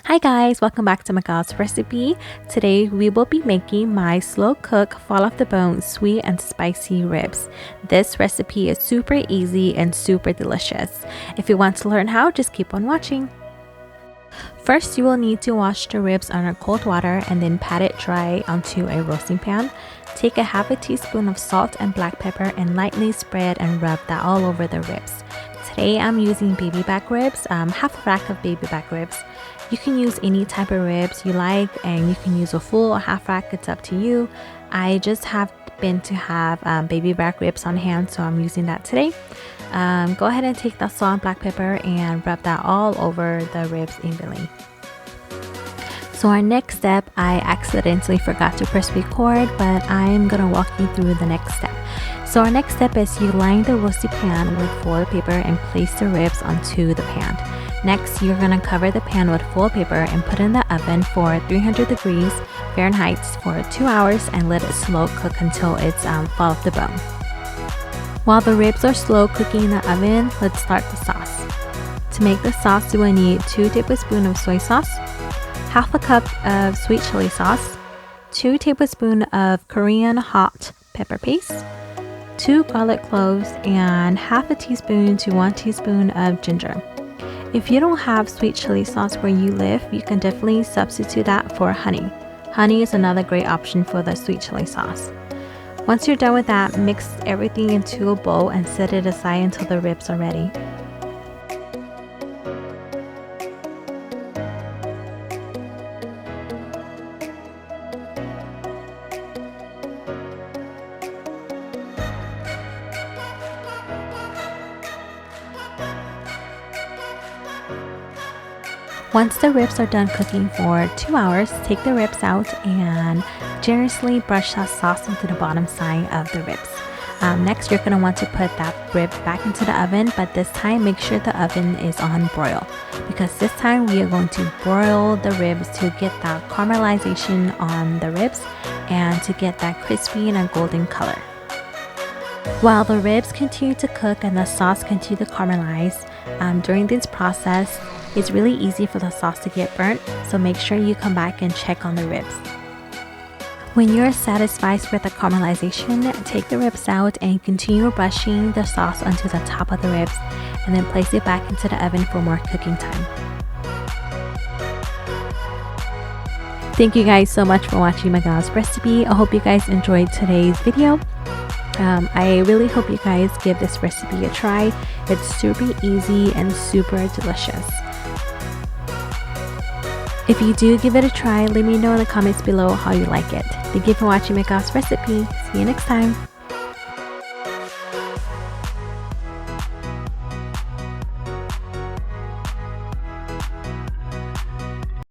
Hi guys, welcome back to Maikao's recipe. Today we will be making my slow cook fall off the bone sweet and spicy ribs. This recipe is super easy and super delicious. If you want to learn how, just keep on watching. First, you will need to wash the ribs under cold water and then pat it dry onto a roasting pan. Take a half a teaspoon of salt and black pepper and lightly spread and rub that all over the ribs. Today I'm using baby back ribs, half a rack of baby back ribs. You can use any type of ribs you like, and you can use a full or half rack, it's up to you. I just happen to have baby back ribs on hand, so I'm using that today. Go ahead and take that salt and black pepper and rub that all over the ribs evenly. So our next step, I accidentally forgot to press record, but I'm gonna walk you through the next step. So our next step is you line the roasting pan with foil paper and place the ribs onto the pan. Next, you're gonna cover the pan with foil paper and put it in the oven for 300 degrees Fahrenheit for 2 hours and let it slow cook until it's fall off the bone. While the ribs are slow cooking in the oven, let's start the sauce. To make the sauce, you will need 2 tablespoons of soy sauce, half a cup of sweet chili sauce, 2 tablespoons of Korean hot pepper paste, 2 garlic cloves, and half a teaspoon to 1 teaspoon of ginger. If you don't have sweet chili sauce where you live, you can definitely substitute that for honey. Honey is another great option for the sweet chili sauce. Once you're done with that, mix everything into a bowl and set it aside until the ribs are ready. Once the ribs are done cooking for 2 hours, take the ribs out and generously brush that sauce into the bottom side of the ribs. Next, you're going to want to put that rib back into the oven, but this time make sure the oven is on broil, because this time we are going to broil the ribs to get that caramelization on the ribs and to get that crispy and a golden color. While the ribs continue to cook and the sauce continue to caramelize, during this process, it's really easy for the sauce to get burnt, so make sure you come back and check on the ribs. When you're satisfied with the caramelization, take the ribs out and continue brushing the sauce onto the top of the ribs, and then place it back into the oven for more cooking time. Thank you guys so much for watching Maikao's recipe. I hope you guys enjoyed today's video. I really hope you guys give this recipe a try. It's super easy and super delicious. If you do give it a try, let me know in the comments below how you like it. Thank you for watching Maikao's recipe. See you next time.